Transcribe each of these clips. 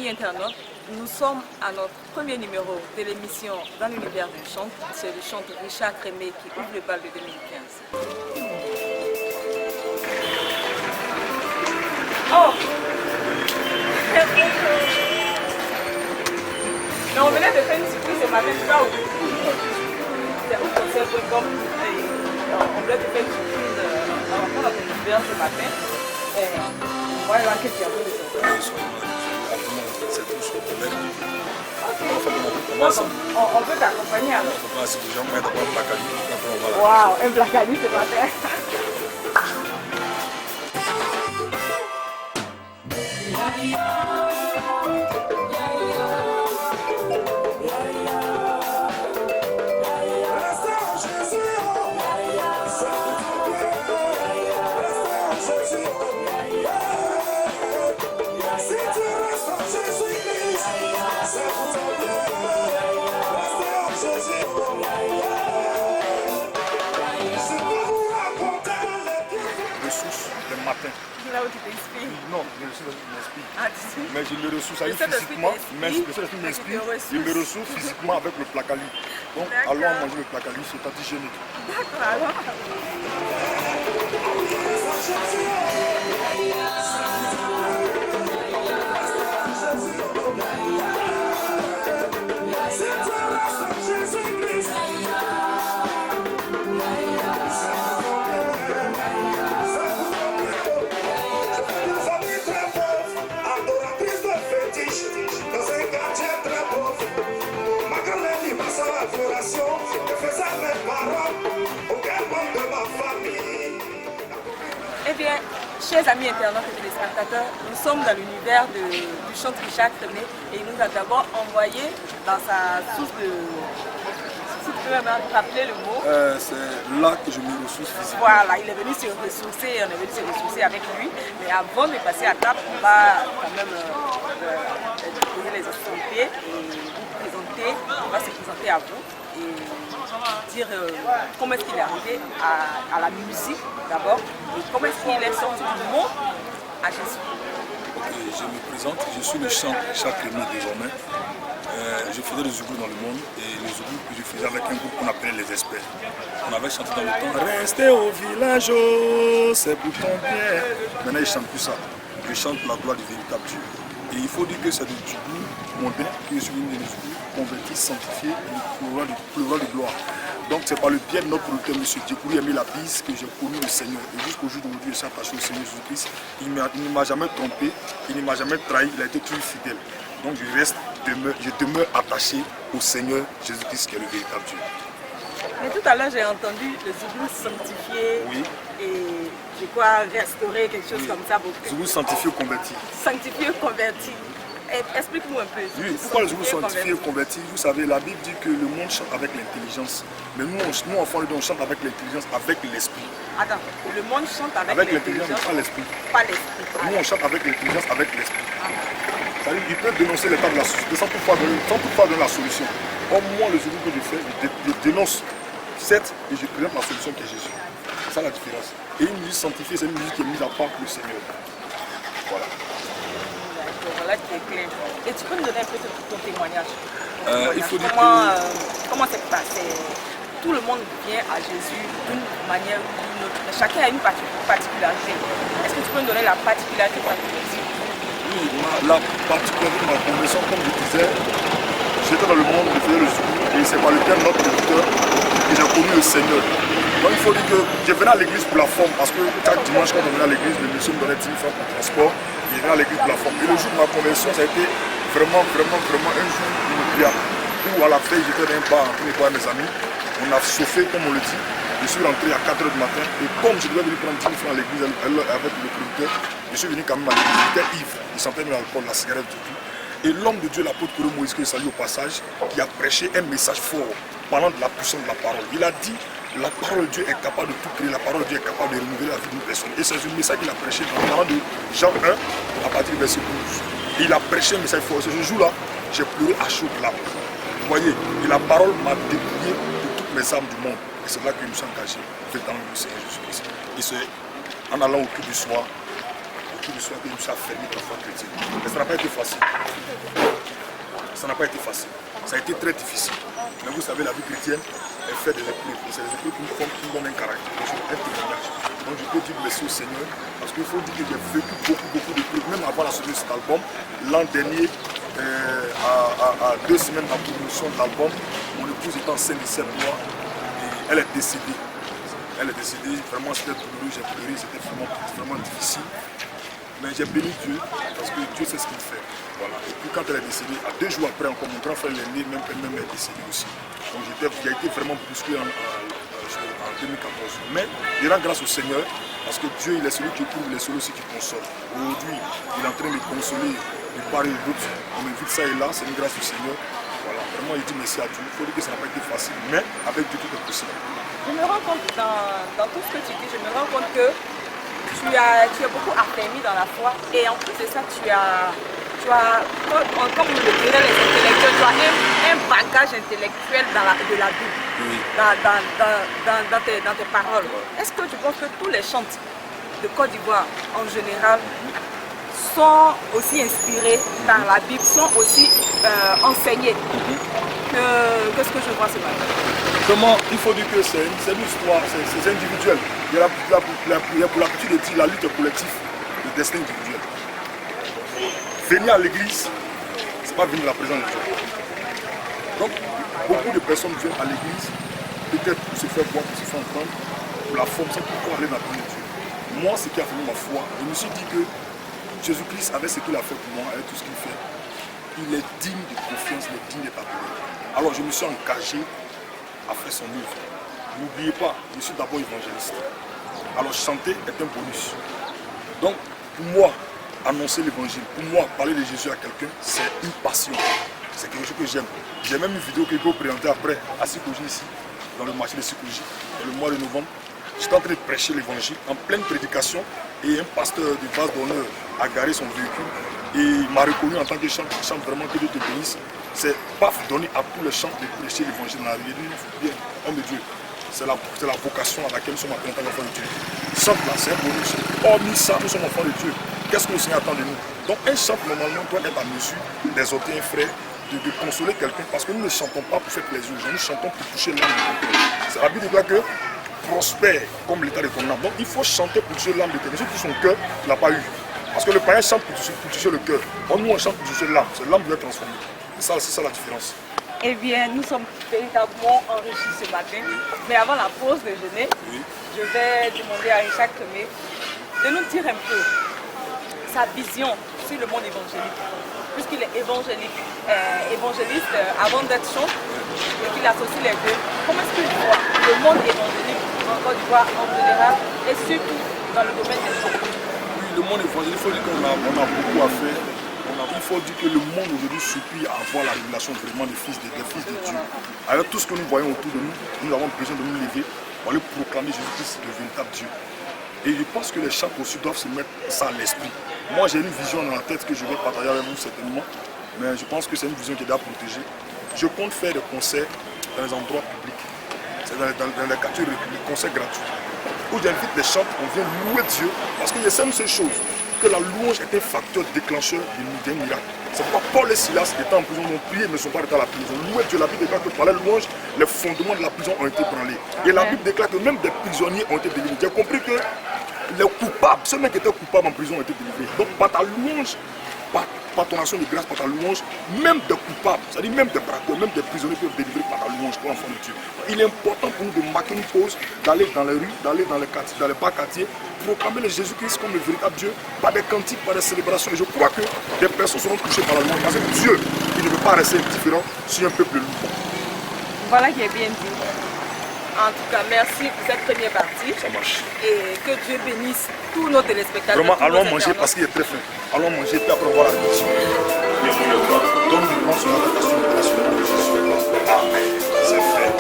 amis internautes, nous sommes à notre premier numéro de l'émission Dans l'univers du chant. C'est le chanteur Richard Crémé qui ouvre le bal de 2015. Oh! Mais on venait de faire une surprise ce matin, tu vois, au concert.com. On voulait te faire une surprise avant notre univers ce matin. Voilà, qu'est-ce qu'il y a de sortir. C'est tout ce problème. On peut t'accompagner alors. On va déjà mettre un placali. Waouh, un placali ce matin. Là où tu t'inspires. Non, le ressource m'inspire. Ah, tu sais. Mais je le ressource physiquement, le seul esprit m'inspire, je me ressource physiquement avec le placali. Donc allons manger le placali, c'est antigénique. D'accord, alors. Eh bien, chers amis internautes et téléspectateurs, nous sommes dans l'univers du chanteur Richard Crémé et il nous a d'abord envoyé dans sa source de... Si tu peux même rappeler le mot. C'est là que je me ressource physiquement. Voilà, il est venu se ressourcer, on est venu se ressourcer avec lui. Mais avant de passer à table, on va quand même poser les extrémités et vous présenter, on va se présenter à vous et dire comment est-ce qu'il est arrivé à la musique d'abord et comment est-ce qu'il est sorti du monde à Jésus. Ok, je me présente, je suis le chanteur Richard Crémé désormais. Je faisais le zougou dans le monde et le zougou que je faisais avec un groupe qu'on appelait les experts. On avait chanté dans le temps, restez au village, c'est pour ton bien. Maintenant je ne chante plus ça, je chante la gloire du véritable Dieu. Et il faut dire que c'est du zougou mondain qui est sur une des zougou converti, sanctifié et le roi de gloire. Donc c'est par le biais de notre producteur M. Djekouri Aimé Labise que j'ai connu le Seigneur. Et jusqu'au jour d'aujourd'hui, je suis attaché au Seigneur Jésus-Christ. Il ne m'a jamais trompé, il ne m'a jamais trahi, il a été toujours fidèle. Donc je demeure attaché au Seigneur Jésus-Christ qui est le véritable Dieu. Mais tout à l'heure j'ai entendu le zougou sanctifié et je crois restaurer quelque chose comme ça. Zougou sanctifié ou converti. Sanctifié ou converti. Explique-nous un peu. Oui, pourquoi le zougou sanctifié ou converti? Vous savez, la Bible dit que le monde chante avec l'intelligence. Mais nous enfants, on chante avec l'intelligence, avec l'esprit. Attends, le monde chante avec l'intelligence, mais pas l'esprit. Pas l'esprit. Nous on chante avec l'intelligence, avec l'esprit. C'est-à-dire qu'il peut dénoncer l'état de la société sans toutefois donner la solution. Or, moi, le zougou que je fais, je dénonce certes et je présente la solution qui est Jésus. C'est ça la différence. Et une musique sanctifiée, c'est une musique qui est mise à part pour le Seigneur. Voilà. Voilà qui est clair. Et tu peux nous donner un peu ton témoignage? Il faut dire comment c'est passé? Tout le monde vient à Jésus d'une manière ou d'une autre. Mais chacun a une particularité. Est-ce que tu peux nous donner la particularité de ta conversion? Oui, la particularité de ma conversion, comme je disais, j'étais dans le monde, je faisais le zougou et c'est par le thème de notre producteur que j'ai connu le Seigneur. Donc il faut dire que je venais à l'église pour la forme parce que chaque dimanche quand on venait à l'église, le monsieur me donnait 10 000 francs pour le transport. Je venais à l'église pour la forme. Et le jour de ma conversion, ça a été vraiment un jour inoubliable. Où à la veille, j'étais dans un bar en train de boire mes amis. On a chauffé, comme on le dit. Je suis rentré à 4 h du matin. Et comme je devais venir prendre 10 000 francs à l'église avec le producteur, je suis venu quand même à l'église. J'étais ivre. Je sentais même l'alcool, la cigarette, tout. Et l'homme de Dieu, l'apôtre Moïse, que je salue au passage, qui a prêché un message fort parlant de la puissance de la parole. Il a dit, la parole de Dieu est capable de tout créer, la parole de Dieu est capable de renouveler la vie d'une personne. Et c'est un message qu'il a prêché dans de Jean 1, à partir du verset 12. Et il a prêché un message fort. Ce jour-là, j'ai pleuré à chaudes larmes. Vous voyez, et la parole m'a dépouillé de toutes mes âmes du monde. Et c'est là que je me suis engagé, fait dans le Seigneur Jésus-Christ. Et c'est en allant au culte du soir, depuis le soir que je me suis affermi dans la foi chrétienne. Mais ça n'a pas été facile. Ça n'a pas été facile. Ça a été très difficile. Mais vous savez, la vie chrétienne, elle fait des épreuves. Et c'est des épreuves qui nous donnent un caractère, un témoignage. Donc je peux dire merci au Seigneur, parce qu'il faut dire que j'ai vécu beaucoup d'épreuves, même avant la sortie de cet album. L'an dernier, à 2 semaines de la promotion de l'album, mon épouse était enceinte de 7 mois et elle est décédée. Elle est décédée, vraiment c'était douloureux, j'ai pleuré, c'était vraiment difficile. Mais j'ai béni Dieu, parce que Dieu sait ce qu'il fait. Voilà. Et puis quand elle est décédée, à 2 jours après encore, mon grand frère l'aîné, même elle-même est décédée aussi. Donc j'ai été vraiment bousculé en 2014. Mais je rends grâce au Seigneur, parce que Dieu il est celui qui trouve, il est celui aussi qui console. Aujourd'hui, il est en train de me consoler de part et d'autre. On m'invite ça et là, c'est une grâce du Seigneur. Voilà, vraiment, il dit merci à Dieu. Il faut dire que ça n'a pas été facile, mais avec Dieu tout est possible. Je me rends compte dans tout ce que tu dis, je me rends compte que tu es beaucoup affermi dans la foi et en plus de ça, tu as comme le diraient les intellectuels, tu as un bagage intellectuel de la Bible, oui. dans tes paroles. Est-ce que tu penses que tous les chants de Côte d'Ivoire en général sont aussi inspirés par la Bible, sont aussi enseignés que ce que je vois ce matin? Comment il faut dire que c'est une histoire, c'est individuel. Il y a pour l'habitude de dire la lutte collective, le destin individuel. Venir à l'église, c'est pas venir à la présence de Dieu. Donc, beaucoup de personnes viennent à l'église, peut-être pour se faire voir, pour se faire entendre, pour la forme, c'est pour aller dans la présence de Dieu. Moi, ce qui a fait ma foi, je me suis dit que Jésus-Christ, avec ce qu'il a fait pour moi, avec tout ce qu'il fait, il est digne de confiance, il est digne d'être appelé. Alors, je me suis engagé à faire son œuvre. N'oubliez pas, je suis d'abord évangéliste. Alors chanter est un bonus. Donc pour moi, annoncer l'évangile, pour moi, parler de Jésus à quelqu'un, c'est une passion. C'est quelque chose que j'aime. J'ai même une vidéo que je peux présenter après à Sikoji ici, dans le marché de Sikoji, dans le mois de novembre. J'étais en train de prêcher l'évangile en pleine prédication et un pasteur de base d'honneur a garé son véhicule et il m'a reconnu en tant que chante vraiment que Dieu te bénisse. C'est pas donné à tous les chants de prêcher l'évangile dans la vie. Bien, homme de Dieu, c'est la vocation à laquelle nous sommes appelés en tant qu'enfants de Dieu. Chante là, c'est un bonus. Hormis ça, nous sommes enfants de Dieu. Qu'est-ce que le Seigneur attend de nous? Donc un chant normalement doit être à mesure d'exhorter un frère, de consoler quelqu'un, parce que nous ne chantons pas pour faire plaisir aux gens, nous chantons pour toucher l'âme de quelqu'un. C'est la Bible dit que prospère comme l'état de ton âme. Donc il faut chanter pour toucher l'âme de quelqu'un. Si son cœur, il n'a pas eu. Parce que le païen chante pour toucher le cœur. Nous on chante pour toucher l'âme. C'est l'âme qui doit être transformée. C'est ça la différence. Eh bien, nous sommes véritablement enrichis ce matin. Mais avant la pause déjeuner, je vais demander à Richard Kemé de nous dire un peu sa vision sur le monde évangélique. Puisqu'il est évangéliste avant d'être chant et qu'il associe les deux. Comment est-ce qu'il voit le monde évangélique en Côte d'Ivoire en général et surtout dans le domaine des chants? Oui, le monde évangélique, il faut dire qu'on a beaucoup à faire. Il faut dire que le monde aujourd'hui supplie à avoir la révélation vraiment des fils de Dieu. Avec tout ce que nous voyons autour de nous, nous avons besoin de nous lever pour aller proclamer Jésus-Christ le véritable Dieu. Et je pense que les chants aussi doivent se mettre ça à l'esprit. Moi j'ai une vision dans la tête que je vais partager avec vous certainement, mais je pense que c'est une vision qui est à protéger. Je compte faire des concerts dans les endroits publics, c'est dans les quartiers des concerts gratuits, où j'invite les chants, on vient louer Dieu, parce qu'il y a une seule chose, que la louange est un facteur déclencheur d'un miracle. C'est pourquoi Paul et Silas étant en prison, ont prié, mais ne sont pas restés à la prison. Louer Dieu, la Bible déclare que par la louange, les fondements de la prison ont été branlés. Et la Bible déclare que même des prisonniers ont été délivrés. J'ai compris que les coupables, ceux qui étaient coupables en prison ont été délivrés. Donc par ta louange, par ton action de grâce, par ta louange, même des coupables, c'est-à-dire même des braqueurs, même des prisonniers peuvent délivrer par ta louange pour l'enfant de Dieu. Il est important pour nous de marquer une pause, d'aller dans les rues, d'aller dans les quartiers, dans les bas quartiers, proclamer le Jésus-Christ comme le véritable Dieu, par des cantiques, par des célébrations. Et je crois que des personnes seront touchées par la louange, parce que Dieu, il ne veut pas rester indifférent sur un peuple lourd. Voilà qui est bien dit. En tout cas, merci pour cette première partie. Ça marche. Et que Dieu bénisse tous nos téléspectateurs. Vraiment, allons manger parce qu'il est très fin. Allons manger, puis après voir la bénédiction. Donne du plan sur la vocation de Jésus. Amen. C'est fait.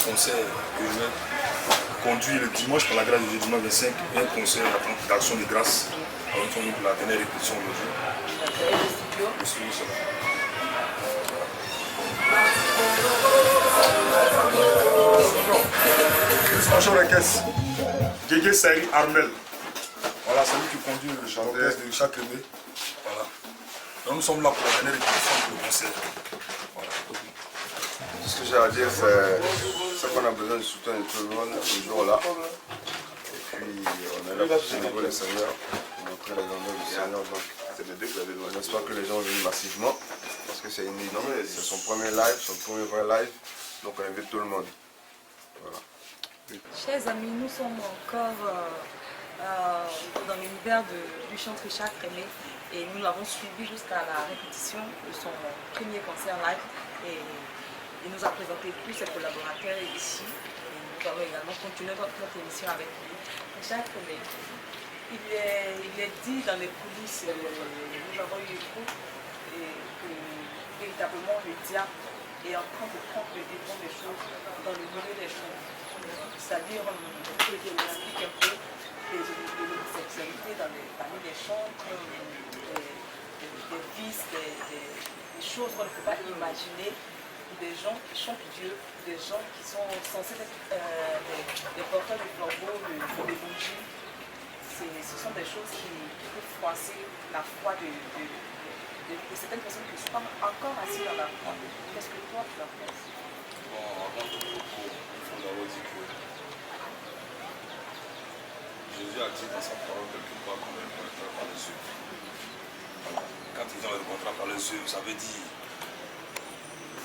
Concert que je vais conduire le dimanche par la grâce de Dieu, dimanche 25, un concert d'action de grâce. Alors nous sommes venus pour la dernière répétition aujourd'hui. Le studio sera. Franchement la caisse. Gégé Saïri Armel. Voilà, c'est lui qui conduit l'orchestre de chaque année. Voilà. Donc nous sommes là pour la dernière répétition pour le concert. Voilà. Ce que j'ai à dire, c'est qu'on a besoin du soutien de tout le monde ce jour-là. Et puis, on est là pour célébrer le Seigneur, pour montrer la grandeur du Seigneur. Donc, on espère que les gens viennent massivement, parce que c'est inédit. C'est son premier live, son premier vrai live. Donc, on invite tout le monde. Voilà. Chers amis, nous sommes encore dans l'univers du chanteur Richard Crémé et nous l'avons suivi jusqu'à la répétition de son premier concert live. Et il nous a présenté tous ses collaborateurs ici. Et nous allons également continuer notre émission avec lui. Richard Crémé, il est dit dans les coulisses, nous avons eu écho que véritablement le diable est en train de prendre le devant des choses dans le milieu des choses. C'est-à-dire, il explique un peu de l'homosexualité parmi les chantres, des vices, des choses qu'on ne peut pas imaginer. Des gens qui chantent Dieu, des gens qui sont censés être des porteurs de flambeaux, de l'évangile. Ce sont des choses qui peuvent froisser la foi de certaines personnes qui ne sont pas encore assises dans la foi. Qu'est-ce que toi tu en penses? Bon, avant tout propos, il faut d'abord dire que Jésus a dit dans sa parole quelque part qu'on le reconnaîtra par les yeux. Quand il dit on le reconnaîtra par les yeux, ça veut dire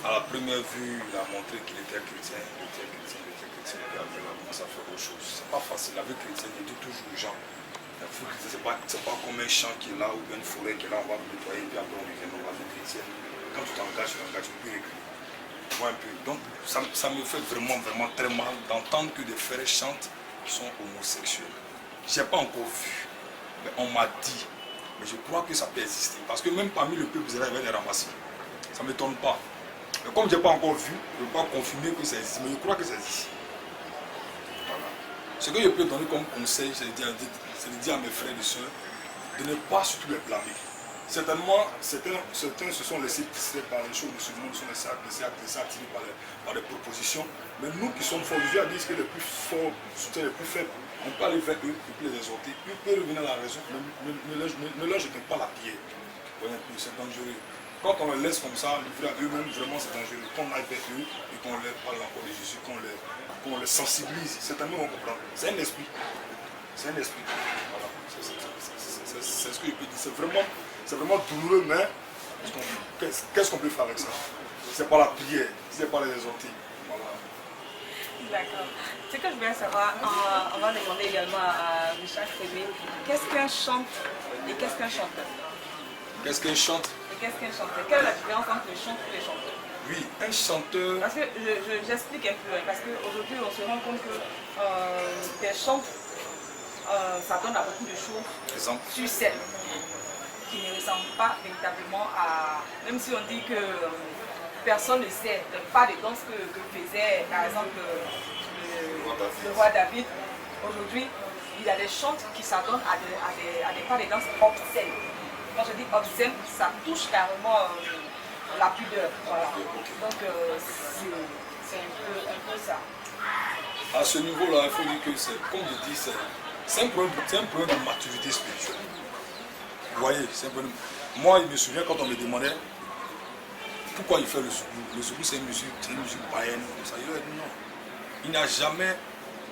à la première vue, il a montré qu'il était chrétien, puis après il a commencé à faire autre chose. C'est pas facile, la vie chrétienne, il dit toujours aux gens, la vie chrétienne, c'est pas comme un champ qui est là ou une forêt qui est là, on va le nettoyer, puis après on revient dans la vie chrétienne. Quand tu t'engages, tu peux plus reculer. Un peu. Donc ça me fait vraiment très mal d'entendre que des frères chantent qui sont homosexuels. Je n'ai pas encore vu, mais on m'a dit, mais je crois que ça peut exister. Parce que même parmi le peuple, ils allaient les ramasser. Ça ne m'étonne pas. Mais comme je n'ai pas encore vu, je ne peux pas confirmer que ça existe, mais je crois que ça existe. Voilà. Ce que je peux donner comme conseil, c'est de dire à mes frères et sœurs de ne pas surtout les blâmer. Certainement, certains se sont laissés distraire par les choses musulmanes, se sont laissés attirer par les propositions. Mais nous qui sommes forts, Jésus a dit que les plus forts soutiennent les plus faibles. On peut aller vers eux et puis les exhorter. Ils peuvent revenir à la raison, ne leur jetez pas la pierre. C'est dangereux. Quand on les laisse comme ça, livrés à eux-mêmes, vraiment c'est dangereux. Qu'on aille vers eux et qu'on leur parle encore de Jésus, qu'on les sensibilise, certainement on comprend. C'est un esprit. C'est un esprit. Voilà. C'est ce que je peux dire. C'est vraiment douloureux, mais qu'est-ce qu'on peut faire avec ça? C'est pas la prière, c'est pas les exhorter. Voilà. D'accord. Ce que je voulais savoir, on va demander également à Richard Crémé, qu'est-ce qu'un chante et qu'est-ce qu'un chanteur? Qu'est-ce qu'un chante? Et qu'est-ce qu'un chanteur? Quelle est la différence entre le chant et le chanteur? Oui, un chanteur... Parce que j'explique un peu, parce qu'aujourd'hui on se rend compte que des chants, ça donne à beaucoup de choses sur scène qui ne ressemblent pas véritablement à... Même si on dit que personne ne sait, pas de danse que faisait par exemple le roi David. Aujourd'hui, il y a des chants qui s'adonnent à des pas de danse obscènes. Quand je dis obscène, ça touche carrément la pudeur. Voilà. Donc c'est un peu ça. À ce niveau-là, il faut dire que c'est, comme je dis, c'est un problème de maturité spirituelle. Vous voyez, c'est un problème. Moi, je me souviens quand on me demandait pourquoi il fait le soubou. Le soubou, c'est une musique païenne, comme ça. Il a dit non. Il n'a jamais.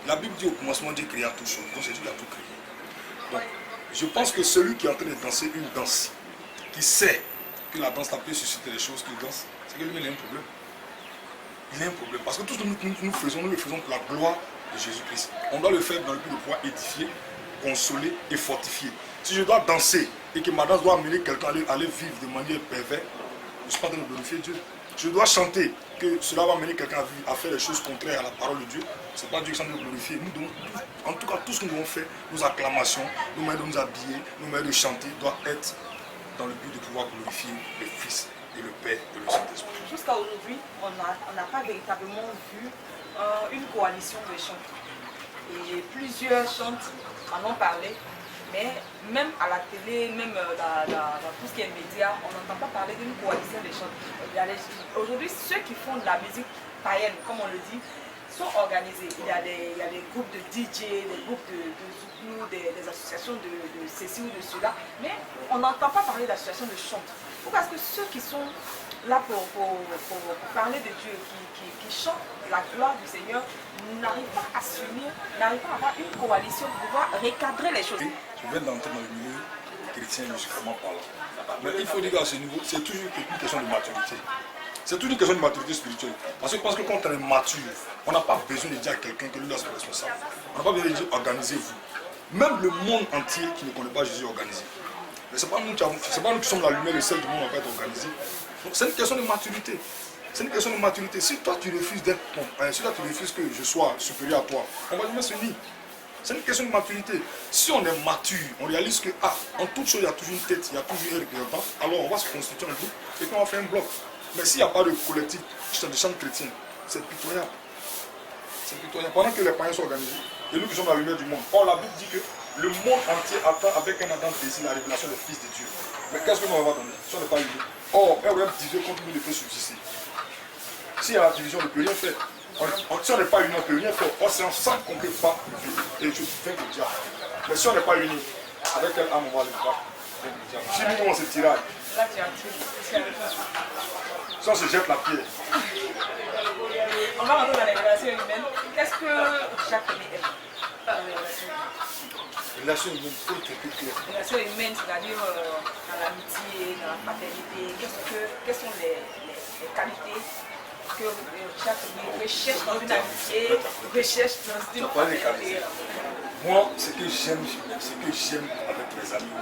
La Bible dit au commencement, Dieu créa tout chose. Donc c'est Dieu qui a tout créé. Donc, je pense que celui qui est en train de danser une danse, qui sait que la danse peut susciter les choses qu'il danse, c'est que lui, il a un problème. Il a un problème. Parce que tout ce que nous le faisons pour la gloire de Jésus-Christ. On doit le faire dans le but de pouvoir édifier, consoler et fortifier. Si je dois danser et que ma danse doit amener quelqu'un à aller vivre de manière perverse, je ne suis pas en train de glorifier Dieu. Je dois chanter que cela va amener quelqu'un à faire les choses contraires à la parole de Dieu. Ce n'est pas Dieu qui s'en doit glorifier. Nous devons, en tout cas, tout ce que nous devons faire, nos acclamations, nos manières de nous habiller, nos manières de chanter, doit être dans le but de pouvoir glorifier le Fils et le Père et le Saint-Esprit. Jusqu'à aujourd'hui, on n'a pas véritablement vu une coalition de chants. Et plusieurs chantes en ont parlé, mais même à la télé, même dans tout ce qui est média, on n'entend pas parler d'une coalition de chants. Aujourd'hui, ceux qui font de la musique païenne, comme on le dit, sont organisés. Il y a des groupes de DJ, des groupes de Zouglou, des associations de ceci ou de cela, mais on n'entend pas parler d'associations de chants. Parce que ceux qui sont là pour parler de Dieu, qui chantent la gloire du Seigneur, n'arrivent pas à s'unir, n'arrivent pas à avoir une coalition pour pouvoir recadrer les choses. Je viens d'entrer dans le milieu chrétien musicalement parlant. Mais il faut dire qu'à ce niveau, c'est toujours une question de maturité. C'est toujours une question de maturité spirituelle. Parce que quand on est mature, on n'a pas besoin de dire à quelqu'un que lui là c'est responsable. On n'a pas besoin de dire organisez-vous. Même le monde entier qui ne connaît pas Jésus est organisé. Mais ce n'est pas nous qui sommes la lumière, le sel du monde va être organisé. Donc c'est une question de maturité. C'est une question de maturité. Si toi tu refuses d'être si toi tu refuses que je sois supérieur à toi, on va jamais s'unir. C'est une question de maturité. Si on est mature, on réalise que en toute chose il y a toujours une tête, il y a toujours un représentant, alors on va se constituer un groupe et puis on va faire un bloc. Mais s'il n'y a pas de collectif de chants chrétiens, c'est pitoyable. C'est pitoyable. Pendant que les païens sont organisés, et nous qui sommes la lumière du monde. Or la Bible dit que le monde entier attend avec un ardent désir la révélation des fils de Dieu. Mais qu'est-ce que nous avons donné si on n'est pas unis? Or, un web division contre nous ne peut subsister. S'il y a la division, on ne peut rien faire. Si on n'est pas unis, on ne peut rien faire. Or, c'est ensemble qu'on ne peut pas vivre. Et je fais le diable. Mais si on n'est pas unis, avec quelle âme on va le battre? Si nous, on se tiraille. Là, tu as un truc. Si on se jette la pierre. On va rentrer dans les relations humaines. Qu'est-ce que chaque famille aime dans les relations humaines? Relation humaine, il faut être plus clair. Relations humaines, c'est-à-dire dans l'amitié, dans la fraternité, quelles sont les qualités que chaque famille recherche dans une amitié, recherche dans une fraternité? Moi, ce que j'aime avec mes amis,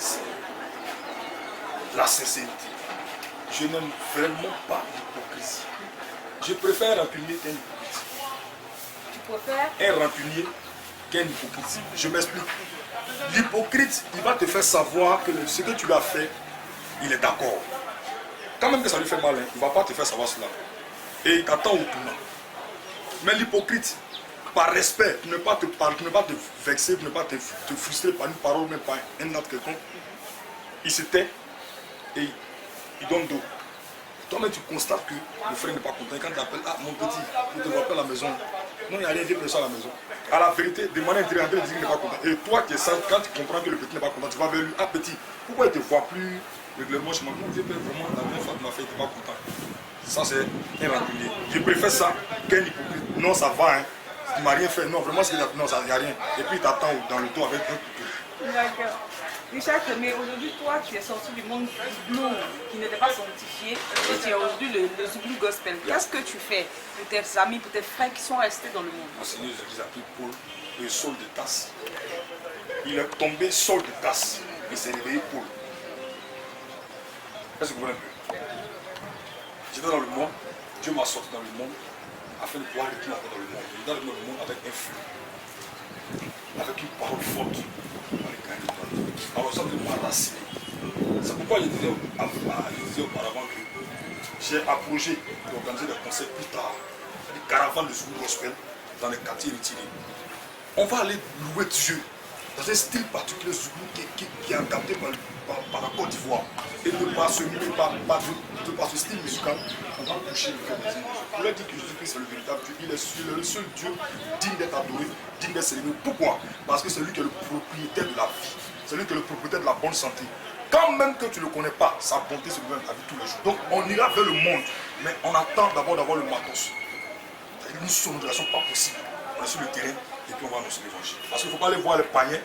c'est la sincérité. Je n'aime vraiment pas l'hypocrisie. Je préfère un rancunier qu'un hypocrite. Tu préfères Un rancunier qu'un hypocrite. Je m'explique. L'hypocrite, il va te faire savoir que ce que tu lui as fait, il est d'accord. Quand même que ça lui fait mal, il ne va pas te faire savoir cela. Et il t'attend au tournant. Mais l'hypocrite, par respect, pour ne pas te parler, pour ne pas te vexer, pour ne pas te frustrer par une parole, même par un autre quelconque, il se tait et il donne dos. Toi-même, tu constates que le frère n'est pas content. Et quand tu appelles, mon petit, je ne te vois pas à la maison. Non, il n'y a rien de plus à la maison. À la vérité, de manière intérieure, il dit qu'il n'est pas content. Et toi qui es sage, quand tu comprends que le petit n'est pas content, tu vas vers lui. Petit, pourquoi il ne te voit plus régulièrement chez moi? Non, je vraiment, la dernière fois que tu m'as fait, il n'était pas content. Ça, c'est un rancunier. Je préfère ça qu'un hypocrite. Non, ça va, hein. Tu ne m'as rien fait. Non, vraiment, non, ça n'y a rien. Et puis, il t'attend dans le dos avec un couteau. D'accord. Richard, mais aujourd'hui, toi, tu es sorti du monde Zouglou qui n'était pas sanctifié et tu es aujourd'hui le Zouglou Gospel. Qu'est-ce que tu fais pour tes amis, pour tes frères qui sont restés dans le monde? Mon Seigneur Jésus a pris Paul, le Saul de Tasse. Il est tombé Saul de Tasse et s'est réveillé Paul. Est-ce que vous comprenez un peu? J'étais dans le monde, Dieu m'a sorti dans le monde afin de pouvoir retourner encore dans le monde. Je suis dans le monde avec un feu, avec une parole forte. Alors ça m'a raciné. C'est pourquoi je disais auparavant que j'ai approché d'organiser des concerts plus tard, des caravanes de Zouglou Gospel dans les quartiers retirés. On va aller louer Dieu dans un style particulier Zouglou qui est adapté par la Côte d'Ivoire. Et de par ce style musical, on va toucher le cœur des gens. On leur dit que Jésus-Christ est le véritable Dieu. Il est le seul Dieu digne d'être adoré, digne d'être célébré. Pourquoi? Parce que c'est lui qui est le propriétaire de la vie. C'est lui qui est le propriétaire de la bonne santé. Quand même que tu ne le connais pas, sa bonté se développe à vie tous les jours. Donc on ira vers le monde, mais on attend d'abord d'avoir le matos. Une sonorisation pas possible. On est sur le terrain et puis on va annoncer l'évangile. Parce qu'il ne faut pas aller voir les païens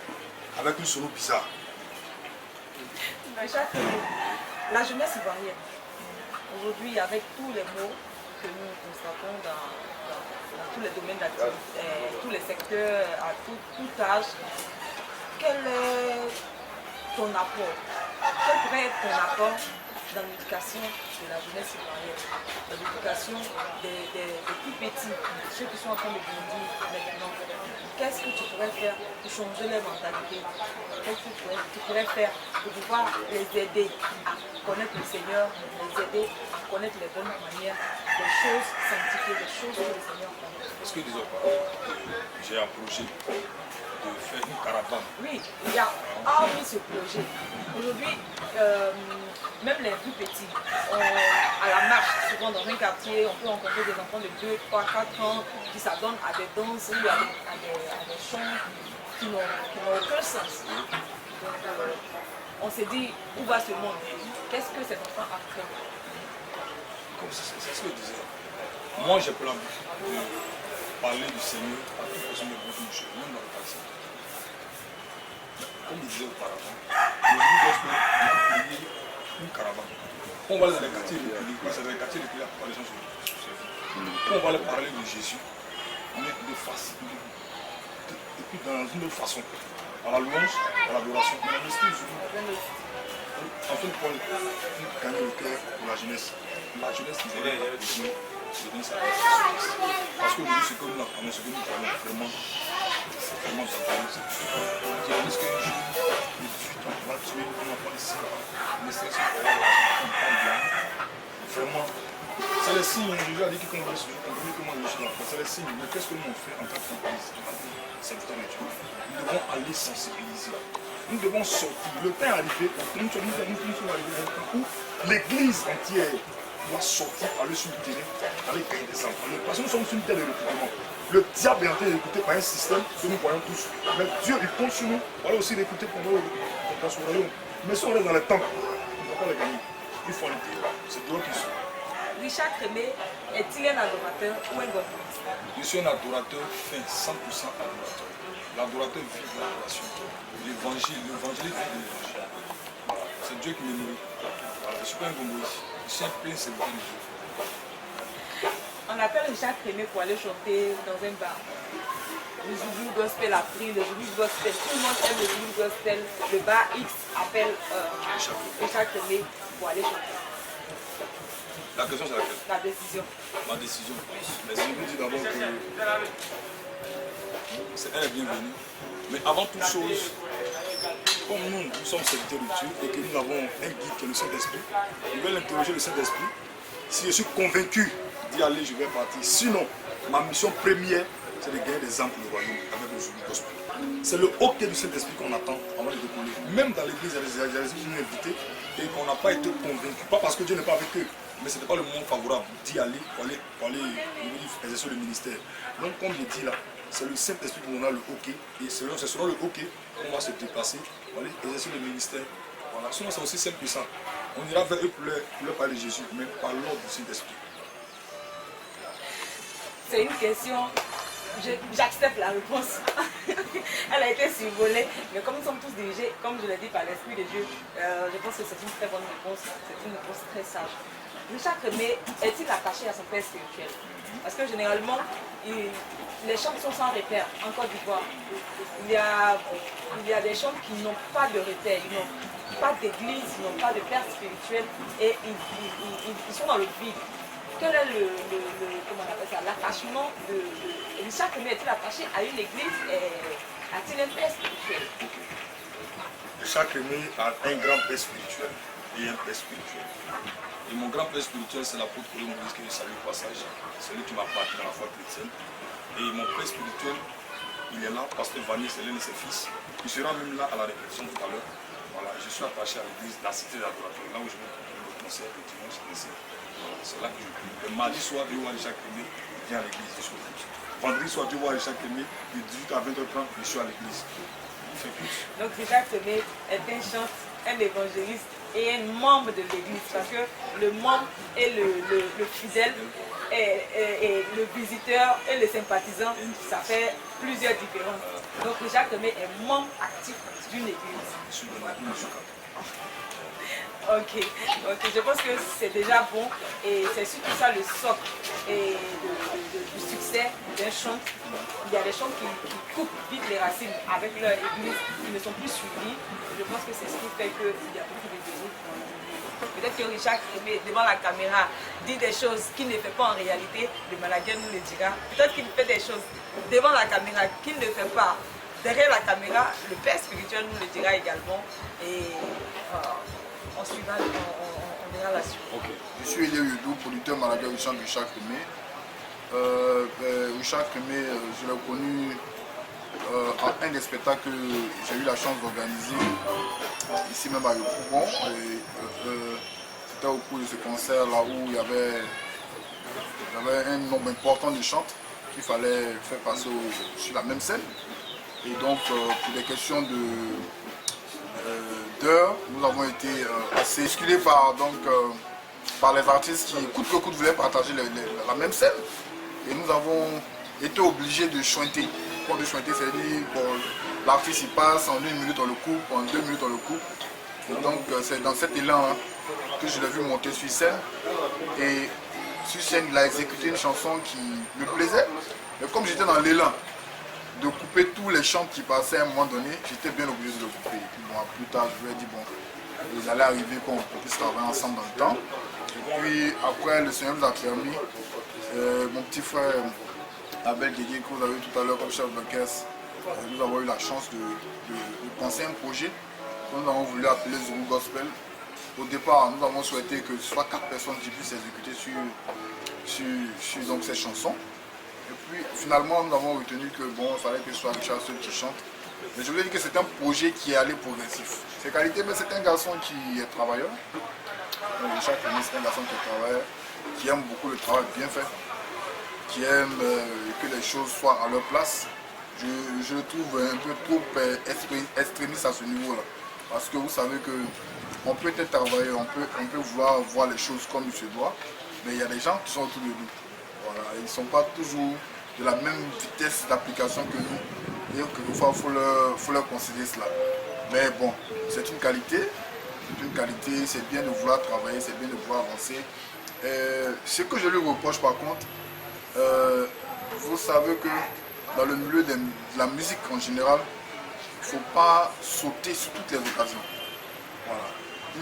avec une sono bizarre. La jeunesse ivoirienne, aujourd'hui, avec tous les mots que nous constatons dans tous les domaines d'activité, tous les secteurs, à tout âge, quelle est ton apport? Quel pourrait être ton apport dans l'éducation de la jeunesse citoyenne, dans l'éducation des plus petits, ceux qui sont en train de grandir maintenant? Qu'est-ce que tu pourrais faire pour changer leur mentalité? Qu'est-ce que tu pourrais faire pour pouvoir les aider à connaître le Seigneur, les aider à connaître les bonnes manières, les choses sanctifiées, les choses que le Seigneur connaît? Parce que disons, j'ai un projet de faire une caravane. Oui, il y a hormis ce projet. Aujourd'hui, même les plus petits, à la marche, souvent dans un quartier, on peut rencontrer des enfants de 2, 3, 4 ans qui s'adonnent à des danses ou à des chants qui n'ont aucun sens. Donc, on s'est dit, où va ce monde? Qu'est-ce que cet enfant apprend? Comme c'est ce que je disais. Moi, j'ai pour l'habitude de parler du Seigneur à toute personne de bonne chose, même dans le passé. Comme je disais auparavant, le groupe gospel a créé une caravane. On va aller dans les quartiers reculés, c'est dans les quartiers reculés la plupart des gens se on va aller parler de Jésus, mais de face, et puis dans une autre façon, à la louange, à l'adoration, mais la mystique, en fait, pour gagner le cœur de la jeunesse. La jeunesse, ils avaient besoin de donner sa place. Parce qu'aujourd'hui, ce que nous apprenons, ce que nous parlons, vraiment, c'est vraiment d'apprendre. Il y a risque qu'un jour, de 18 ans, on va tuer un enfant de 6 ans, mais c'est ce qu'on parle bien. Vraiment, c'est les signes. Jésus a dit qu'il comprend ce que comment je suis l'enfant. C'est les signes. Mais qu'est-ce que nous on fait en tant qu'église? C'est le temps de Dieu. Nous devons aller sensibiliser. Nous devons sortir. Le temps est arrivé, nous sommes arrivés à un temps où l'église entière doit sortir, aller sur le terrain, aller gagner des enfants. Parce que nous sommes sur une terre de recrutement. Le diable est en train d'écouter par un système que nous voyons tous. Mais Dieu, il compte sur nous. On va aussi l'écouter pour nous dans son royaume. Mais si on reste dans le temps, on ne va pas les gagner. Il faut aller terrain. C'est toi qui suis. Richard Crémé est-il un adorateur ou un gospeliste? Je suis un adorateur fin, 100% adorateur. L'adorateur vit de l'adoration. L'évangile vit de l'évangile. Voilà. C'est Dieu qui me nourrit. Voilà. Je ne suis pas un gomboïs. Je suis un plein serviteur de Dieu. On appelle Richard Crémé pour aller chanter dans un bar. Le Zoubou Gospel a pris, le Zoubou Gospel, tout le monde aime le Zoubou Gospel. Le bar X appelle Richard Crémé pour aller chanter. La question c'est laquelle? La décision. Ma décision. Mais si je vous dis d'abord que elle est bienvenue. Mais avant toute chose, comme nous sommes serviteurs de Dieu et que nous avons un guide qui est le Saint-Esprit, je vais interroger le Saint-Esprit. Si je suis convaincu d'y aller, je vais partir. Sinon, ma mission première, c'est de gagner des âmes pour le royaume avec le Zoubou Gospel. C'est le OK du Saint-Esprit qu'on attend avant de décoller. Même dans l'église, il y a des gens qui nous invités et qu'on n'a pas été convaincus. Pas parce que Dieu n'est pas avec eux, mais ce n'était pas le moment favorable d'y aller pour aller exercer le ministère. Donc, comme je dis là, c'est le Saint-Esprit qui nous donnera le OK. Et c'est selon le OK qu'on va se déplacer pour aller exercer le ministère. Voilà. Sinon, c'est aussi simple que ça. On ira vers eux pour leur parler de Jésus, mais par l'ordre du Saint-Esprit. C'est une question, j'accepte la réponse. Elle a été survolée, mais comme nous sommes tous dirigés, comme je l'ai dit, par l'Esprit de Dieu, je pense que c'est une très bonne réponse, c'est une réponse très sage. Richard Crémé est-il attaché à son père spirituel? Parce que généralement, les chants sont sans repère en Côte d'Ivoire. Il y a des chants qui n'ont pas de repère, ils n'ont pas d'église, ils n'ont pas de père spirituel et ils sont dans le vide. Quel est l'attachement de Richard Crémé? Est-il attaché à une église et a-t-il un père spirituel? Richard Crémé a un grand père spirituel et un père spirituel. Et mon grand père spirituel, c'est l'apôtre Paul Maurice que je salue au passage. C'est lui qui m'a parti dans la foi chrétienne. Et mon père spirituel, il est là, pasteur Vanny, c'est l'un de ses fils. Il sera même là à la répétition tout à l'heure. Voilà, je suis attaché à l'église, la cité d'adorateur, là où je vais le concert le dimanche. Voilà, c'est là que je prie. Le mardi soir, Dieu voit Richard Crémé, viens à l'église, je suis au culte. Vendredi soir, Dieu voit Richard Crémé, de 18 à 20h30, je suis à l'église. Il fait culte. Donc Richard Crémé est un chanteur, un évangéliste et un membre de l'église, parce que le membre et le fidèle et le visiteur et le sympathisant, ça fait plusieurs différences. Donc Richard Crémé est membre actif d'une église. Ok, je pense que c'est déjà bon et c'est surtout ça le socle du succès d'un chant. Il y a des chants qui coupent vite les racines avec leur église, qui ne sont plus suivis. Je pense que c'est ce qui fait qu'il y a beaucoup de déroutes. Peut-être que Richard Crémé, devant la caméra, dit des choses qu'il ne fait pas en réalité, le manager nous le dira. Peut-être qu'il fait des choses devant la caméra qu'il ne fait pas derrière la caméra, le père spirituel nous le dira également. Et on verra la suite. Okay. Je suis Elie Yodou, producteur manager du chant de Richard Crémé. Richard Crémé, je l'ai connu à un des spectacles que j'ai eu la chance d'organiser ici même à Yopougon. C'était au cours de ce concert là où il y avait un nombre important de chantes qu'il fallait faire passer sur la même scène. Et donc pour des questions d'heures, nous avons été assez exclus par les artistes qui coûte que coûte voulaient partager la même scène. Et nous avons été obligés de chanter. Quand de chanter, c'est-à-dire l'artiste il passe, en 1 minute on le coupe, en 2 minutes on le coupe. Et donc c'est dans cet élan que je l'ai vu monter sur scène. Et sur scène, il a exécuté une chanson qui me plaisait. Mais comme j'étais dans l'élan de couper tous les chants qui passaient à un moment donné, j'étais bien obligé de le couper. Et puis bon, plus tard, je lui ai dit, bon, il allait arriver qu'on puisse travailler ensemble dans le temps. Et puis après, le Seigneur nous a permis, mon petit frère Abel Guégué, que vous avez vu tout à l'heure comme chef d'orchestre, nous avons eu la chance de penser un projet que nous avons voulu appeler Zulu Gospel. Au départ, nous avons souhaité que ce soit 4 personnes qui puissent exécuter sur donc, cette chanson. Et puis finalement, nous avons retenu que bon, il fallait que ce soit Richard seul qui chante. Mais je voulais dire que c'est un projet qui est allé progressif. Ses qualités, mais c'est un garçon qui est travailleur. Richard Crémé, c'est un garçon qui est travailleur, qui aime beaucoup le travail bien fait, qui aime que les choses soient à leur place. Je le trouve un peu trop extrémiste à ce niveau-là. Parce que vous savez qu'on peut être travailleur, on peut vouloir voir les choses comme il se doit, mais il y a des gens qui sont autour de nous. Voilà, ils ne sont pas toujours de la même vitesse d'application que nous. Et quelquefois, il faut leur concéder cela. Mais bon, c'est une qualité, c'est bien de vouloir travailler, c'est bien de vouloir avancer. Ce que je lui reproche par contre, vous savez que dans le milieu de la musique en général, il ne faut pas sauter sur toutes les occasions. Voilà.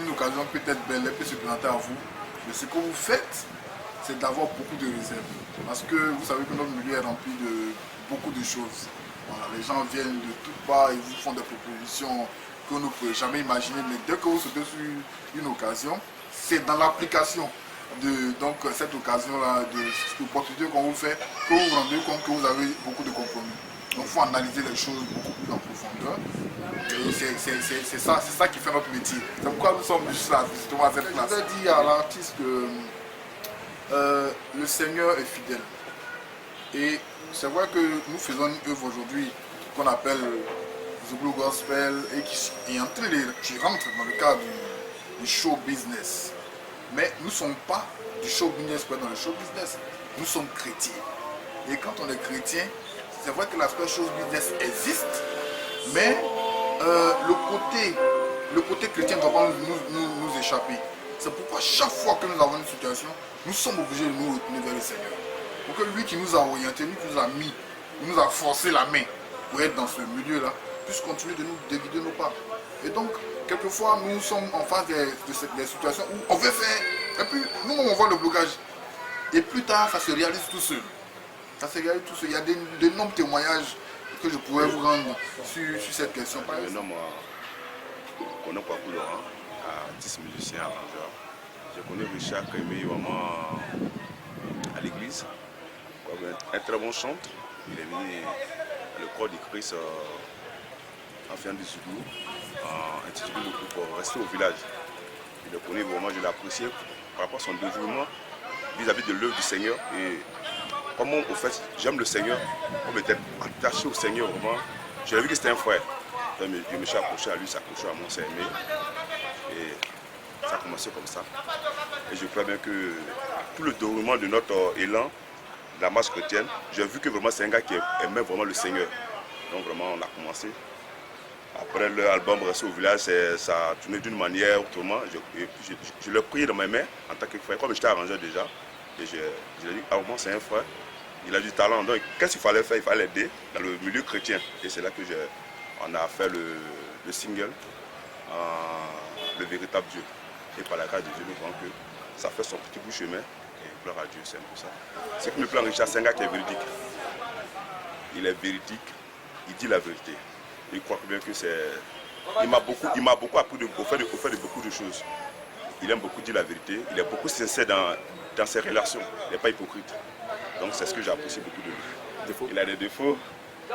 Une occasion peut être belle, elle peut se présenter à vous, mais ce que vous faites, c'est d'avoir beaucoup de réserves. Parce que vous savez que notre milieu est rempli de beaucoup de choses. Voilà, les gens viennent de toutes parts et vous font des propositions que vous ne pouvez jamais imaginer, mais dès que vous sautez sur une occasion, c'est dans l'application de donc, cette occasion-là, de l'opportunité qu'on vous fait, que vous vous rendez compte que vous avez beaucoup de compromis. Donc il faut analyser les choses beaucoup plus en profondeur. Et c'est ça qui fait notre métier. C'est pourquoi nous sommes juste là, justement à cette place. Je vais dire à l'artiste que le Seigneur est fidèle. Et c'est vrai que nous faisons une œuvre aujourd'hui qu'on appelle Zulu Gospel et qui rentre dans le cadre du show business. Mais nous ne sommes pas du show business, pas dans le show business. Nous sommes chrétiens. Et quand on est chrétien, c'est vrai que l'aspect show business existe, mais le côté chrétien ne doit pas nous échapper. C'est pourquoi chaque fois que nous avons une situation, nous sommes obligés de nous retourner vers le Seigneur. Pour que lui qui nous a orientés, lui qui nous a mis, il nous a forcé la main pour être dans ce milieu-là, puisse continuer de nous dévider nos pas. Et donc, quelquefois, nous sommes en face des situations où on veut faire, et puis nous, on voit le blocage. Et plus tard, ça se réalise tout seul. Ça se réalise tout seul. Il y a d'énormes témoignages que je pourrais vous rendre sur cette question. Je nomme Kono Kwaku Laurent, artiste musicien, arrangeur. Je connais Richard Crémé vraiment à l'église. Un très bon chanteur. Il est venu à l'école du Christ en fin du Zoulou, intitulé le groupe Rester au village. Je le connais vraiment, je l'ai apprécié par rapport à son dévouement vis-à-vis de l'œuvre du Seigneur. Et comment au fait, j'aime le Seigneur, on était attaché au Seigneur vraiment. Je l'ai vu que c'était un frère. Je me suis accroché à lui, s'accroché à moi, c'est aimé. Et ça a commencé comme ça. Et je crois bien que tout le déroulement de notre élan, de la marche chrétienne, j'ai vu que vraiment c'est un gars qui aimait vraiment le Seigneur. Donc vraiment on a commencé. Après l'album Rester au village, ça a tourné d'une manière autrement. Je l'ai pris dans mes mains en tant que frère, comme j'étais arrangeur déjà. Et je lui ai dit, ah bon, c'est un frère. Il a du talent. Donc, qu'est-ce qu'il fallait faire? Il fallait l'aider dans le milieu chrétien. Et c'est là que on a fait le single, Le véritable Dieu. Et par la grâce de Dieu, nous voyons que ça fait son petit bout de chemin. Et gloire à Dieu, c'est un peu ça. C'est que le plan Richard, c'est un gars qui est véridique. Il est véridique, il dit la vérité. Il croit bien que c'est... Il m'a beaucoup appris au fait de beaucoup de choses. Il aime beaucoup dire la vérité, il est beaucoup sincère dans ses relations, il n'est pas hypocrite. Donc c'est ce que j'apprécie beaucoup de lui. Défaut. Il a des défauts.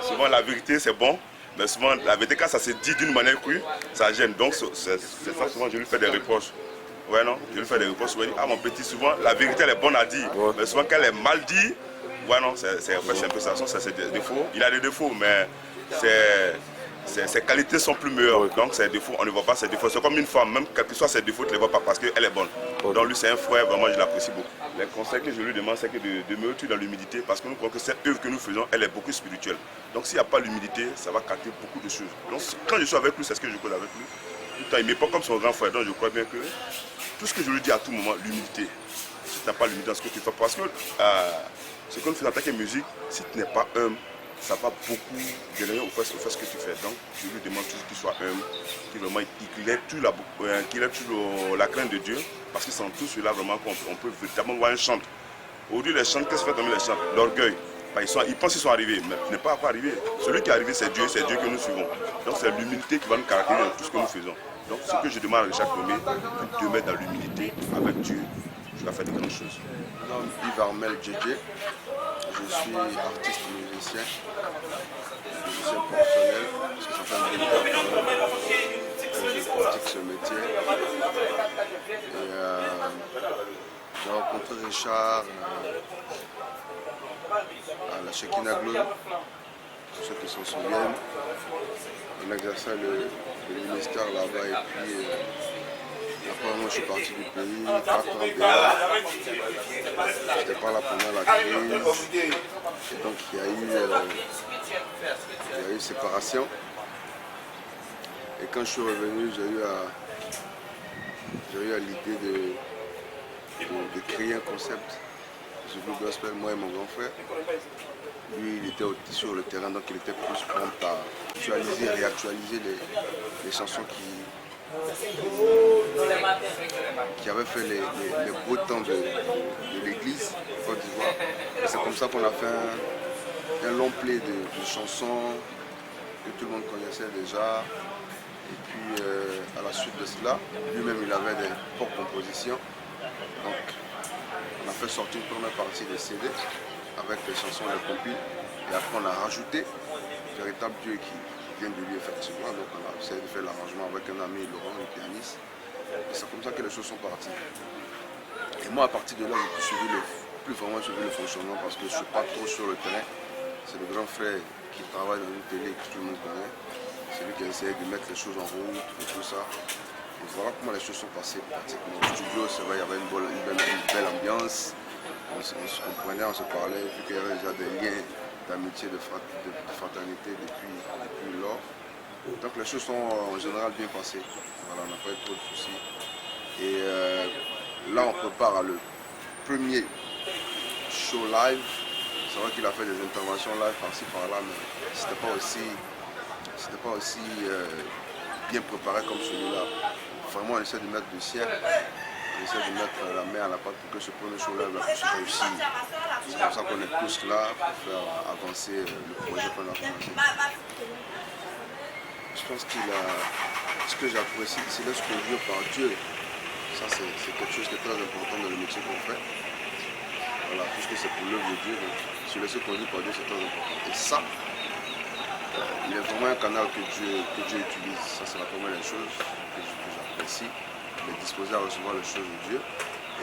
Souvent la vérité c'est bon, mais souvent la vérité quand ça se dit d'une manière crue, ça gêne. Donc c'est ça souvent je lui fais des reproches. Ouais non, je lui fais des reproches. Ouais, ah mon petit, souvent la vérité elle est bonne à dire, ouais. Mais souvent quand elle est mal dit, ouais non, c'est un peu ça. C'est des défauts. Il a des défauts, mais ses qualités sont plus meilleures, okay. Donc ses défauts, on ne voit pas ses défauts. C'est comme une femme, même quel que soit ses défauts, tu ne les vois pas parce qu'elle est bonne. Okay. Donc lui c'est un frère, vraiment je l'apprécie beaucoup. Les conseils que je lui demande, c'est de me tuer dans l'humilité parce que nous croyons que cette œuvre que nous faisons, elle est beaucoup spirituelle. Donc s'il n'y a pas l'humilité, ça va capter beaucoup de choses. Donc quand je suis avec lui, c'est ce que je cause avec lui. Tout le temps, il ne m'est pas comme son grand frère, donc je crois bien que tout ce que je lui dis à tout moment, l'humilité. Si tu n'as pas l'humilité dans ce que tu fais, parce que ce qu'on fait en tant que musique, si tu n'es pas humble, ça va beaucoup dérailler au fait ce que tu fais. Donc, je lui demande toujours qu'il soit humble, qu'il ait toujours la crainte de Dieu, parce que c'est en tout cela vraiment qu'on peut véritablement voir un chant. Aujourd'hui, les chants, qu'est-ce que fait comme les chants? L'orgueil. Ils pensent qu'ils sont arrivés, mais ce n'est pas encore arrivé. Celui qui est arrivé, c'est Dieu que nous suivons. Donc, c'est l'humilité qui va nous caractériser dans tout ce que nous faisons. Donc, ce que je demande à Richard Cremé, c'est de mettre dans l'humilité avec Dieu. Je vais faire de grandes choses. Mon nom est Yves Armel Djedje. Je suis artiste musicien professionnel, parce que ça fait un bon temps que je pratique ce métier. J'ai rencontré Richard à la Shekinah Globe, pour ceux qui s'en souviennent. On exerçait le ministère là-bas et puis après moi je suis parti du pays, 4 ans déjà. J'étais pas là pendant la crise. Et donc il y a eu séparation. Et quand je suis revenu, j'ai eu l'idée de créer un concept. The Blue Gospel, moi et mon grand frère. Lui, il était sur le terrain, donc il était plus prompt à actualiser et réactualiser les chansons qui avaient fait les beaux temps de l'église de Côte d'Ivoire. C'est comme ça qu'on a fait un long play de chansons que tout le monde connaissait déjà. Et puis à la suite de cela, lui-même il avait des propres compositions. Donc on a fait sortir une première partie des CD avec les chansons de compil. Et après on a rajouté Véritable Dieu qui vient de lui effectivement. Donc on a essayé de faire l'arrangement avec un ami, Laurent, le pianiste. Et c'est comme ça que les choses sont parties. Et moi à partir de là, je n'ai plus vraiment suivi le fonctionnement parce que je ne suis pas trop sur le terrain. C'est le grand frère qui travaille dans une télé que tout le monde connaît. C'est lui qui a essayé de mettre les choses en route et tout ça. Et voilà comment les choses sont passées pratiquement. Au studio, c'est vrai, il y avait une belle ambiance. On se comprenait, on se parlait, vu qu'il y avait déjà des liens d'amitié, de fraternité depuis lors. Donc les choses sont en général bien passées. Voilà, on n'a pas eu trop de soucis. Et là, on prépare le premier show live. C'est vrai qu'il a fait des interventions live par-ci par-là, mais c'était pas aussi bien préparé comme celui-là. Vraiment, on essaie de mettre du sien, on essaie de mettre la main à la pâte pour que ce premier show live puisse réussir. C'est pour ça qu'on est tous là pour faire avancer le projet qu'on a commencé. Je pense ce que j'apprécie, c'est le produit par Dieu. Ça, c'est quelque chose qui est très important dans le métier qu'on fait. Voilà, puisque c'est pour l'œuvre de Dieu, donc se laisser conduire par Dieu, c'est très important. Et ça, il est vraiment un canal que Dieu utilise. Ça, c'est la première des choses que j'apprécie. Il est disposé à recevoir les choses de Dieu.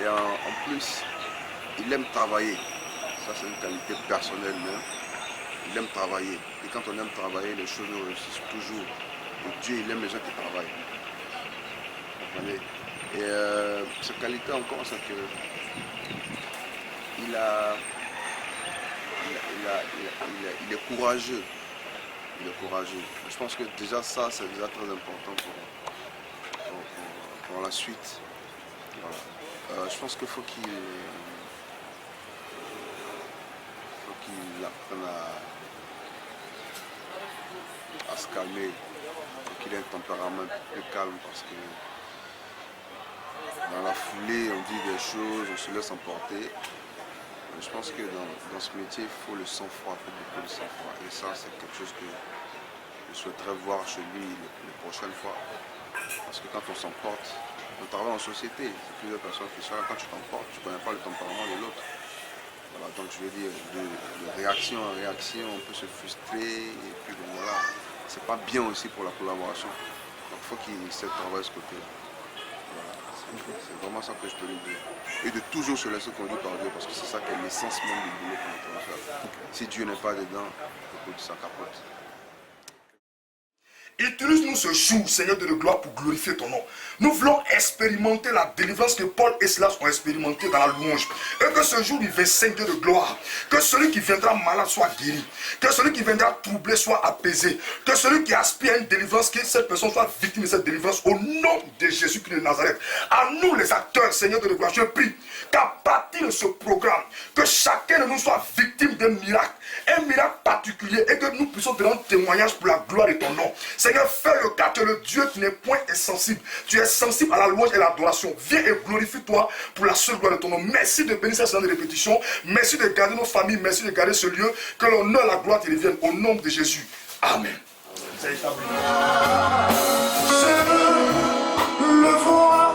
Et en plus, il aime travailler. Ça, c'est une qualité personnelle même. Il aime travailler. Et quand on aime travailler, les choses nous réussissent toujours. Et Dieu, il aime les gens qui travaillent. Vous comprenez? Et cette qualité encore, c'est que il est courageux. il est courageux. Je pense que déjà ça, c'est déjà très important pour la suite. Voilà. Je pense qu'il faut qu'il apprenne à se calmer, qu'il ait un tempérament plus calme parce que dans la foulée, on dit des choses, on se laisse emporter. Je pense que dans ce métier, il faut le sang-froid, il faut beaucoup de sang-froid. Et ça, c'est quelque chose que je souhaiterais voir chez lui les prochaines fois. Parce que quand on s'emporte, on travaille en société, c'est plusieurs personnes qui sont là. Quand tu t'emportes, tu ne connais pas le tempérament de l'autre. Voilà, donc je veux dire, de réaction en réaction, on peut se frustrer. Et puis bon, voilà, c'est pas bien aussi pour la collaboration. Donc il faut qu'il essaie de travailler ce côté-là. C'est vraiment ça que je peux lui dire. Et de toujours se laisser conduire par Dieu, parce que c'est ça qui est l'essence même du boulot qu'on est en train de faire. Si Dieu n'est pas dedans, écoute, ça capote. Utilise-nous ce jour, Seigneur de gloire, pour glorifier ton nom. Nous voulons expérimenter la délivrance que Paul et Silas ont expérimenté dans la louange. Et que ce jour du 25 de gloire, que celui qui viendra malade soit guéri, que celui qui viendra troublé soit apaisé, que celui qui aspire à une délivrance, que cette personne soit victime de cette délivrance au nom de Jésus-Christ de Nazareth. À nous les acteurs, Seigneur de gloire, je prie qu'à partir de ce programme, que chacun de nous soit victime d'un miracle particulier, et que nous puissions te rendre témoignage pour la gloire de ton nom. Seigneur, fais le cas que le Dieu qui n'est point insensible, tu es sensible à la louange et à l'adoration. Viens et glorifie-toi pour la seule gloire de ton nom. Merci de bénir cette séance de répétition. Merci de garder nos familles. Merci de garder ce lieu. Que l'honneur et la gloire te reviennent au nom de Jésus. Amen. C'est établi. Je le vois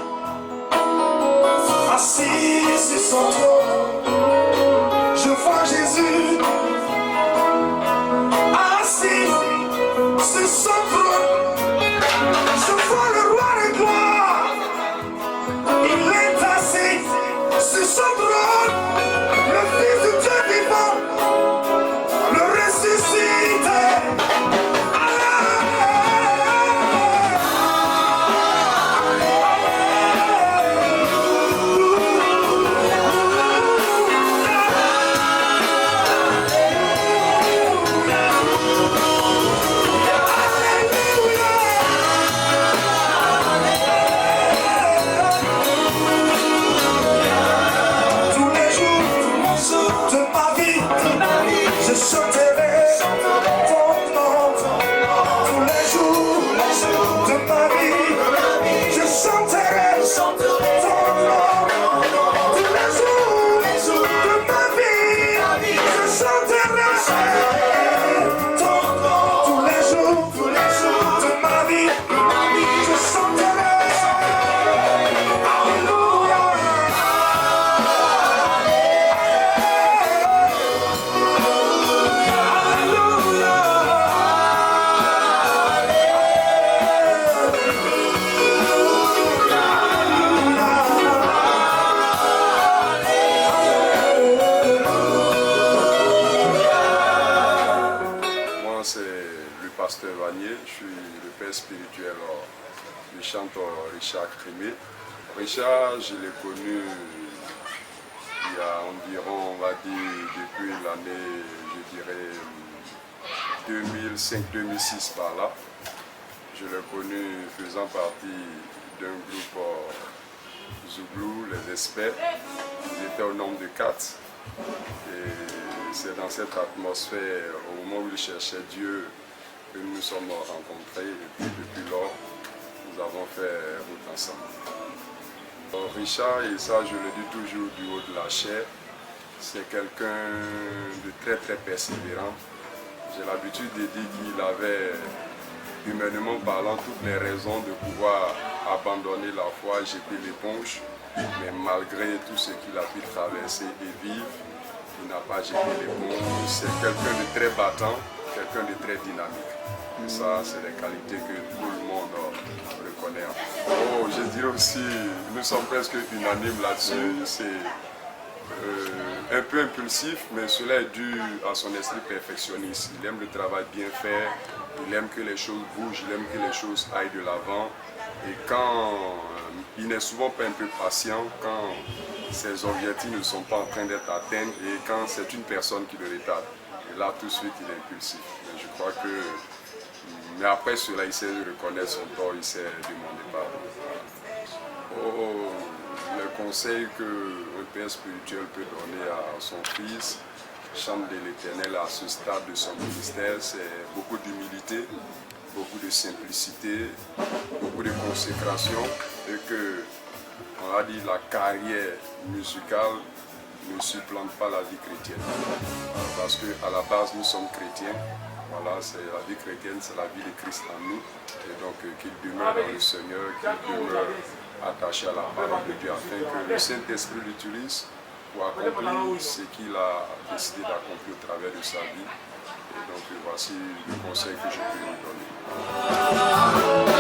assis sur son trône. Je vois Jésus assis sur son trône. Je vois le roi de gloire. Il est assis sur son trône. Le Fils de Dieu vivant, le ressuscité. Je chanterai ton nom tous les jours de ma vie. Je chanterai ton nom tous les jours de ma vie. Je chanterai ton nom tous les jours de ma vie. Je chanterai. Alléluia. Pasteur Vanier, je suis le père spirituel du chanteur Richard Crémé. Richard, je l'ai connu il y a environ, on va dire, depuis l'année, je dirais, 2005-2006 par là. Je l'ai connu faisant partie d'un groupe Zouglou, les experts. Ils étaient au nombre de 4. Et c'est dans cette atmosphère, au moment où il cherchait Dieu, que nous nous sommes rencontrés, et puis depuis lors, nous avons fait route ensemble. Richard, et ça je le dis toujours du haut de la chair, c'est quelqu'un de très très persévérant. J'ai l'habitude de dire qu'il avait, humainement parlant, toutes les raisons de pouvoir abandonner la foi, jeter l'éponge, mais malgré tout ce qu'il a pu traverser et vivre, il n'a pas jeté l'éponge. C'est quelqu'un de très battant, quelqu'un de très dynamique. Et ça, c'est des qualités que tout le monde reconnaît. Oh, je dirais aussi, nous sommes presque unanimes là-dessus. C'est un peu impulsif, mais cela est dû à son esprit perfectionniste. Il aime le travail bien fait, il aime que les choses bougent, il aime que les choses aillent de l'avant. Et quand il n'est souvent pas un peu patient, quand ses objectifs ne sont pas en train d'être atteints et quand c'est une personne qui le retarde. Et là, tout de suite, il est impulsif. Mais je crois que... Mais après cela, il sait reconnaître son tort, il sait demander pardon. Oh, le conseil qu'un père spirituel peut donner à son fils, chante de l'Éternel à ce stade de son ministère, c'est beaucoup d'humilité, beaucoup de simplicité, beaucoup de consécration, et que, on a dit, la carrière musicale ne supplante pas la vie chrétienne. Parce qu'à la base, nous sommes chrétiens. Voilà, c'est la vie chrétienne, c'est la vie de Christ en nous. Et donc, qu'il demeure dans le Seigneur, qu'il demeure attaché à la parole de Dieu, afin que le Saint-Esprit l'utilise pour accomplir ce qu'il a décidé d'accomplir au travers de sa vie. Et donc, voici le conseil que je peux lui donner.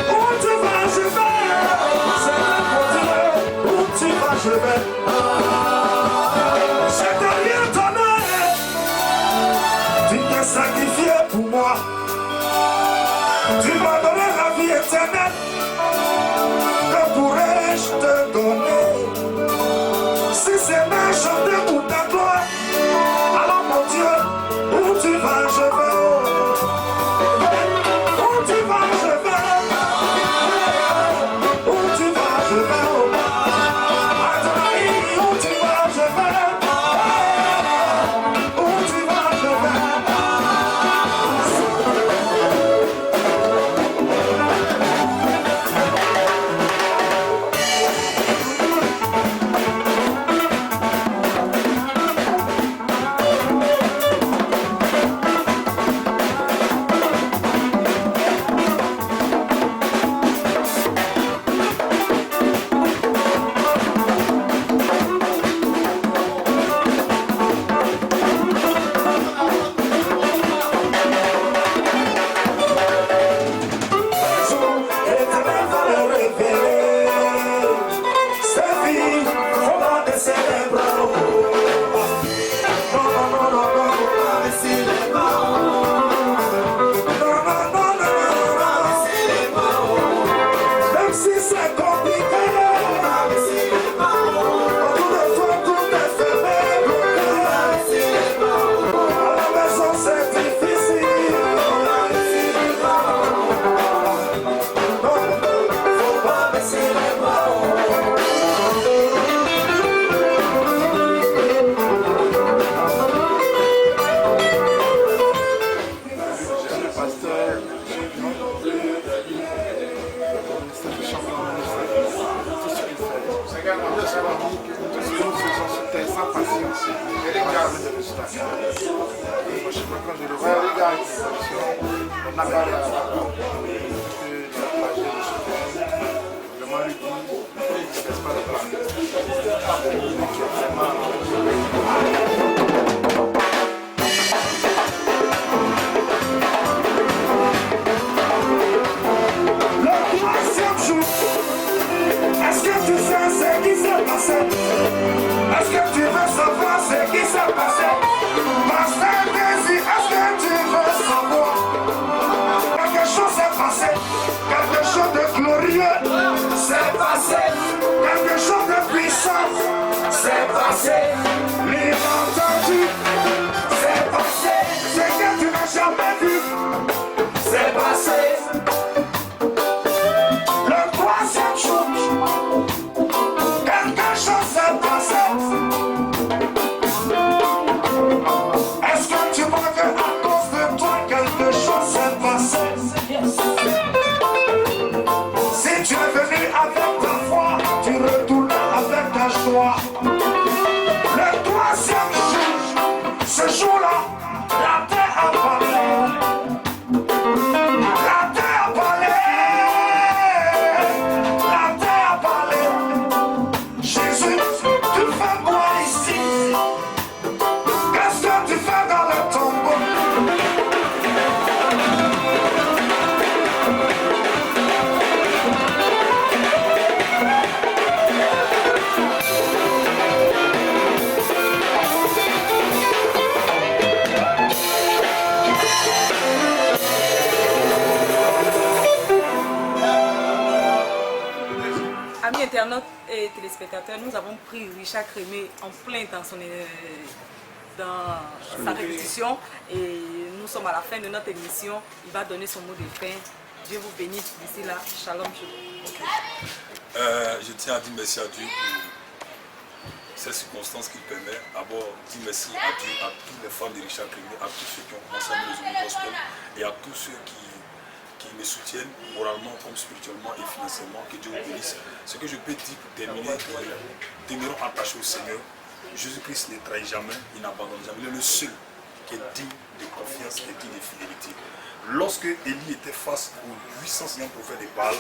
Où tu vas, je vais. Où tu vas, je vais. Je t'ai rien donné. Tu t'es sacrifié pour moi. Tu m'as donné la vie éternelle. Que pourrais-je te donner? Si c'est ma chanter pour ta gloire, alors mon Dieu, où tu vas, je vais. Où tu vas, je vais. Où tu vas, je vais. Adonai, où tu vas, je vais. Où tu vas, je vais. Internautes et téléspectateurs, nous avons pris Richard Crémé en plein dans dans sa répétition. Et nous sommes à la fin de notre émission. Il va donner son mot de fin. Dieu vous bénisse. D'ici là, shalom. Je tiens à dire merci à Dieu pour ces circonstances qu'il permet. D'abord, dire merci à Dieu, à tous les fans de Richard Crémier, à tous ceux qui ont commencé à me les gospel et à tous ceux qui me soutiennent moralement comme spirituellement et financièrement. Que Dieu vous bénisse. Ce que je peux dire pour terminer, demeurons attachés au Seigneur. Jésus-Christ ne trahit jamais, il n'abandonne jamais. Il est le seul qui est digne de confiance et digne de fidélité. Lorsque Élie était face aux 800 prophètes de Baal,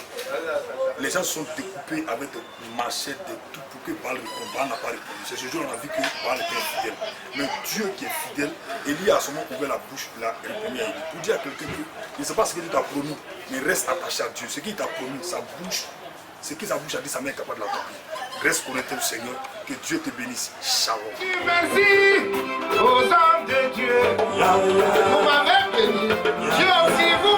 les gens sont découpés avec des machettes, des tout pour que Baal réponde. Baal n'a pas répondu. C'est ce jour on a vu que Baal était infidèle. Mais Dieu qui est fidèle, Élie a seulement ouvert la bouche, il a répondu à Élie. Pour dire à quelqu'un que il ne sait pas ce qu'il t'a promis, mais reste attaché à Dieu. Ce qu'il t'a promis, sa bouche, ce que sa bouche a dit, sa main est capable de l'accomplir. Reste connecté au Seigneur, que Dieu te bénisse. Shalom. Merci aux hommes de Dieu. Vous m'avez béni. Dieu aussi vous